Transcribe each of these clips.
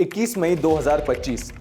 21 मई 2025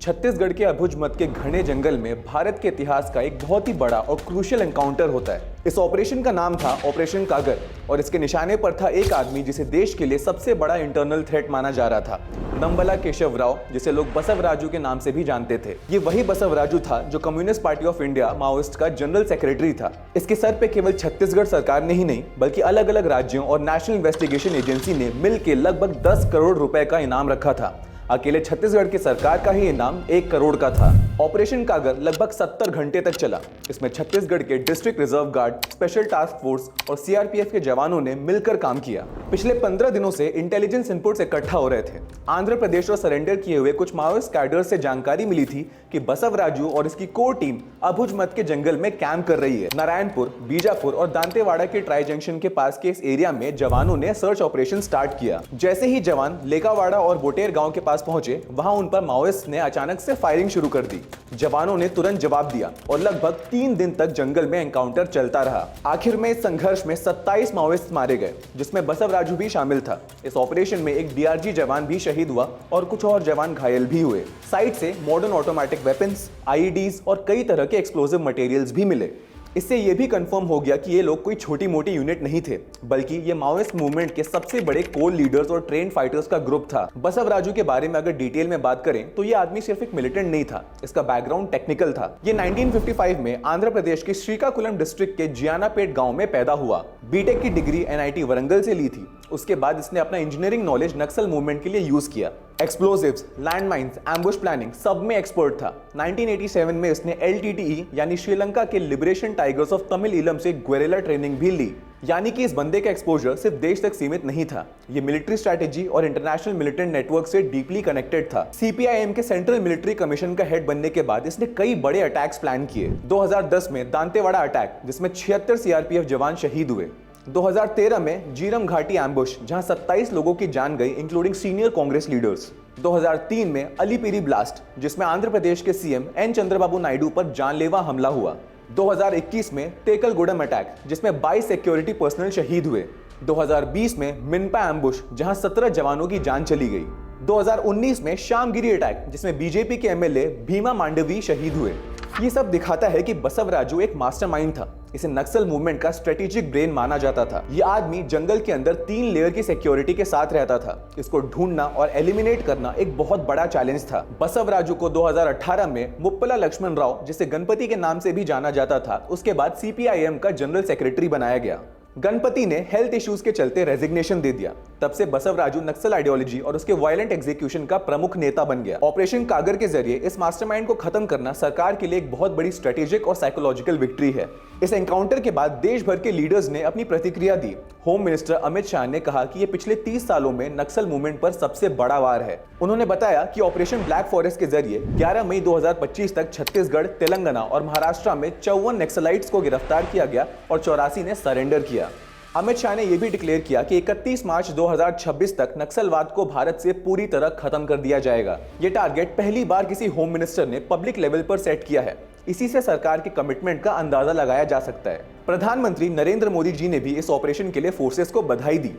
छत्तीसगढ़ के अबुझमत के घने जंगल में भारत के इतिहास का एक बहुत ही बड़ा और क्रूशियल एनकाउंटर होता है। इस ऑपरेशन का नाम था ऑपरेशन कागर और इसके निशाने पर था एक आदमी जिसे देश के लिए सबसे बड़ा इंटरनल थ्रेट माना जा रहा था, नंबला केशव राव, जिसे लोग बसवराजू के नाम से भी जानते थे। ये वही बसवराजू था जो communist party of India Maoist का जनरल सेक्रेटरी था। इसके सर पे केवल छत्तीसगढ़ सरकार ने ही नहीं बल्कि अलग अलग राज्यों और नेशनल इन्वेस्टिगेशन एजेंसी ने मिलकर लगभग 10 करोड़ रुपए का इनाम रखा था। अकेले छत्तीसगढ़ की सरकार का ही इनाम 1 करोड़ का था। ऑपरेशन कागर लगभग 70 घंटे तक चला। इसमें छत्तीसगढ़ के district reserve guard, special task force और सीआरपीएफ के जवानों ने मिलकर काम किया। पिछले 15 दिनों से इंटेलिजेंस इनपुट्स इकट्ठा हो रहे थे। आंध्र प्रदेश और सरेंडर किए हुए कुछ माओइस्ट कैडर से जानकारी मिली थी कि बसवराजू और इसकी कोर टीम अबुझमत के जंगल में कैंप कर रही है। नारायणपुर, बीजापुर और दांतेवाड़ा के ट्राई जंक्शन के पास के इस एरिया में जवानों ने सर्च ऑपरेशन स्टार्ट किया। जैसे ही जवान लेकावाड़ा और बोटेर गांव के पास पहुंचे, वहां उन पर माओइस्ट ने अचानक से फायरिंग शुरू कर दी। जवानों ने तुरंत जवाब दिया और लगभग 3 दिन तक जंगल में एनकाउंटर चलता रहा। आखिर में इस संघर्ष में 27 माओइस्ट मारे गए, जिसमें बसवराजू भी शामिल था। इस ऑपरेशन में एक डीआरजी जवान भी शहीद हुआ और कुछ और जवान घायल भी हुए। साइट से मॉडर्न ऑटोमेटिक वेपन्स, आईईडीज और कई तरह के एक्सप्लोजिव मटेरियल्स भी मिले। इससे यह भी कंफर्म हो गया कि ये लोग कोई छोटी मोटी यूनिट नहीं थे, बल्कि ये माओइस्ट मूवमेंट के सबसे बड़े कोर लीडर्स और ट्रेन फाइटर्स का ग्रुप था। बसवराजू के बारे में अगर डिटेल में बात करें तो ये आदमी सिर्फ एक मिलिटेंट नहीं था, इसका बैकग्राउंड टेक्निकल था। ये 1955 में आंध्र प्रदेश के श्रीकाकुलम डिस्ट्रिक्ट के जियानापेट गांव में पैदा हुआ। बीटेक की डिग्री एनआईटी वरंगल से ली थी। उसके बाद इसने अपना इंजीनियरिंग नॉलेज नक्सल मूवमेंट के लिए यूज किया। एक्सप्लोजिव्स, लैंडमाइंस, एम्बुश प्लानिंग सब में एक्सपर्ट था। 1987 में इसने एलटीटीई यानी श्रीलंका के liberation tigers of Tamil Eelam से गुएरिला ट्रेनिंग भी ली। यानी कि इस बंदे का एक्सपोजर सिर्फ देश तक सीमित नहीं था, ये मिलिट्री स्ट्रैटेजी और इंटरनेशनल मिलिटेंट नेटवर्क से डीपली कनेक्टेड था। सीपीआईएम के सेंट्रल मिलिट्री कमीशन का हेड बनने के बाद इसने कई बड़े अटैक्स प्लान किए। 2010 में दांतेवाड़ा अटैक, जिसमें 76 सीआरपीएफ जवान शहीद हुए। 2013 में जीरम घाटी एम्बुश, जहां 27 लोगों की जान गई, इंक्लूडिंग सीनियर कांग्रेस लीडर्स। 2003 में अलीपिरी ब्लास्ट, जिसमें आंध्र प्रदेश के सीएम एन चंद्रबाबू नायडू पर जानलेवा हमला हुआ। 2021 में तेकलगुडम अटैक, जिसमें 22 सिक्योरिटी पर्सनल शहीद हुए। 2020 में मिनपा एम्बुश, जहां 17 जवानों की जान चली गई। 2019 में श्यामगिरी अटैक, जिसमें बीजेपी के एमएलए भीमा मांडवी शहीद हुए। ये सब दिखाता है कि बसवराजू एक मास्टरमाइंड था। इसे नक्सल मूवमेंट का स्ट्रेटेजिक ब्रेन माना जाता था। ये आदमी जंगल के अंदर 3 लेयर की सिक्योरिटी के साथ रहता था। इसको ढूंढना और एलिमिनेट करना एक बहुत बड़ा चैलेंज था। बसवराजू को 2018 में मुप्पला लक्ष्मण राव, जिसे गणपति के नाम से भी जाना जाता था, उसके बाद सीपीआईएम का जनरल सेक्रेटरी बनाया गया। गणपति ने हेल्थ इश्यूज के चलते रेजिग्नेशन दे दिया। तब से बसवराजू नक्सल आइडियोलॉजी और उसके वायलेंट एग्जीक्यूशन का प्रमुख नेता बन गया। ऑपरेशन कागर के जरिए इस मास्टरमाइंड को खत्म करना सरकार के लिए एक बहुत बड़ी स्ट्रेटेजिक और साइकोलॉजिकल विक्ट्री है। इस एनकाउंटर के बाद देश भर के लीडर्स ने अपनी प्रतिक्रिया दी। होम मिनिस्टर अमित शाह ने कहा कि ये पिछले 30 सालों में नक्सल मूवमेंट पर सबसे बड़ा वार है। उन्होंने बताया कि ऑपरेशन ब्लैक फॉरेस्ट के जरिए 11 मई 2025 तक छत्तीसगढ़, तेलंगाना और महाराष्ट्र में 54 नक्सलाइट्स को गिरफ्तार किया गया और 84 ने सरेंडर किया। अमित शाह ने यह भी डिक्लेयर किया कि 31 मार्च 2026 तक नक्सलवाद को भारत से पूरी तरह खत्म कर दिया जाएगा। ये टारगेट पहली बार किसी होम मिनिस्टर ने पब्लिक लेवल पर सेट किया है। इसी से सरकार के कमिटमेंट का अंदाजा लगाया जा सकता है। प्रधानमंत्री नरेंद्र मोदी जी ने भी इस ऑपरेशन के लिए फोर्सेस को बधाई दी।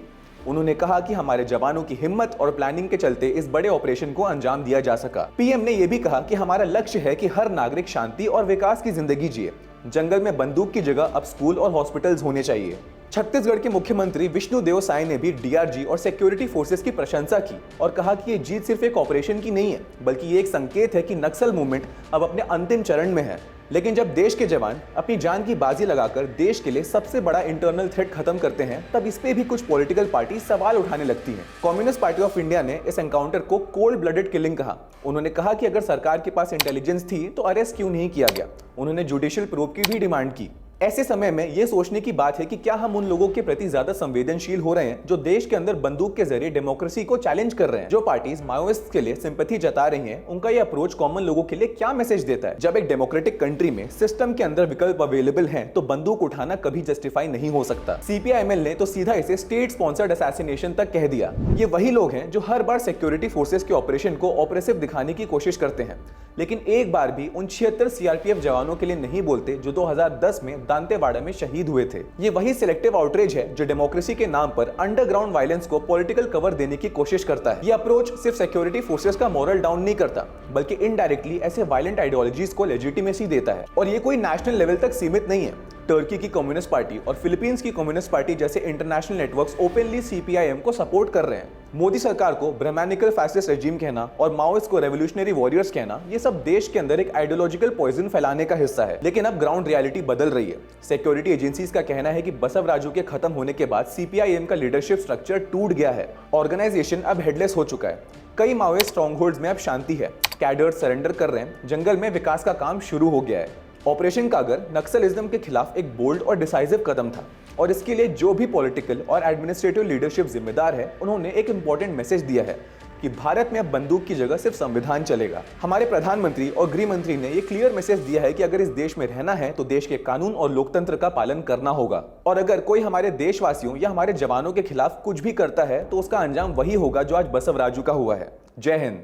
उन्होंने कहा कि हमारे जवानों की हिम्मत और प्लानिंग के चलते इस बड़े ऑपरेशन को अंजाम दिया जा सका। पीएम ने यह भी कहा कि हमारा लक्ष्य है कि हर नागरिक शांति और विकास की जिंदगी जिए। जंगल में बंदूक की जगह अब स्कूल और हॉस्पिटल्स होने चाहिए। छत्तीसगढ़ के मुख्यमंत्री विष्णुदेव साय ने भी डीआरजी और सिक्योरिटी फोर्सेस की प्रशंसा की और कहा कि ये जीत सिर्फ एक ऑपरेशन की नहीं है, बल्कि ये एक संकेत है कि नक्सल मूवमेंट अब अपने अंतिम चरण में है। लेकिन जब देश के जवान अपनी जान की बाजी लगाकर देश के लिए सबसे बड़ा इंटरनल थ्रेट खत्म करते हैं, तब इस पे भी कुछ पॉलिटिकल पार्टी सवाल उठाने लगती हैं। कम्युनिस्ट पार्टी ऑफ इंडिया ने इस एनकाउंटर को कोल्ड ब्लडेड किलिंग कहा। उन्होंने कहा कि अगर सरकार के पास इंटेलिजेंस थी तो अरेस्ट क्यों नहीं किया गया। उन्होंने जुडिशियल प्रूफ की भी डिमांड की। ऐसे समय में यह सोचने की बात है कि क्या हम उन लोगों के प्रति ज्यादा संवेदनशील हो रहे हैं जो देश के अंदर बंदूक के जरिए डेमोक्रेसी को चैलेंज कर रहे हैं। जो पार्टीज माओइस्ट के लिए सिंपैथी जता रही हैं, उनका यह अप्रोच कॉमन लोगों के लिए क्या मैसेज देता है? जब एक डेमोक्रेटिक कंट्री में सिस्टम के अंदर विकल्प अवेलेबल हैं, तो बंदूक उठाना कभी जस्टिफाई नहीं हो सकता। सीपीआईएमएल ने तो सीधा इसे स्टेट स्पॉन्सर्ड असैसिनेशन तक कह दिया। ये वही लोग हैं जो हर बार सिक्योरिटी फोर्सेस के ऑपरेशन को ऑपरेसिव दिखाने की कोशिश करते हैं, लेकिन एक बार भी उन 76 सीआरपीएफ जवानों के लिए नहीं बोलते जो 2010 में दांतेवाड़ा में शहीद हुए थे। ये वही सिलेक्टिव आउटरीच है जो डेमोक्रेसी के नाम पर अंडरग्राउंड वायलेंस को पॉलिटिकल कवर देने की कोशिश करता है। ये अप्रोच सिर्फ सिक्योरिटी फोर्सेस का मोरल डाउन नहीं करता, बल्कि इनडायरेक्टली ऐसे वायलेंट आइडियोलॉजीज को लेजिटिमेसी देता है। और ये कोई नेशनल लेवल तक सीमित नहीं है। टर्की की कम्युनिस्ट पार्टी और फिलीपींस की कम्युनिस्ट पार्टी जैसे इंटरनेशनल नेटवर्क्स ओपनली सीपीआईएम को सपोर्ट कर रहे हैं। मोदी सरकार को ब्रह्मानिकल फैसिस्ट रेजिम कहना और माओइस्ट को रेवोल्यूशनरी वॉरियर्स कहना, ये सब देश के अंदर एक आइडियोलॉजिकल पॉइजन फैलाने का हिस्सा है। लेकिन अब ग्राउंड रियलिटी बदल रही है। सिक्योरिटी एजेंसीज का कहना है कि बसवराजू के खत्म होने के बाद सीपीआईएम का लीडरशिप स्ट्रक्चर टूट गया है। ऑर्गेनाइजेशन अब हेडलेस हो चुका है। कई माओइस्ट स्ट्रॉन्गहोल्ड्स में अब शांति है। कैडर्स सरेंडर कर रहे हैं। जंगल में विकास का काम शुरू हो गया है। ऑपरेशन कागर नक्सलिज्म के खिलाफ एक बोल्ड और डिसाइसिव कदम था, और इसके लिए जो भी पॉलिटिकल और एडमिनिस्ट्रेटिव लीडरशिप जिम्मेदार है, उन्होंने एक इंपॉर्टेंट मैसेज दिया है कि भारत में अब बंदूक की जगह सिर्फ संविधान चलेगा। हमारे प्रधानमंत्री और गृह मंत्री ने ये क्लियर मैसेज दिया है कि अगर इस देश में रहना है तो देश के कानून और लोकतंत्र का पालन करना होगा, और अगर कोई हमारे देशवासियों या हमारे जवानों के खिलाफ कुछ भी करता है तो उसका अंजाम वही होगा जो आज बसवराजू का हुआ है। जय हिंद।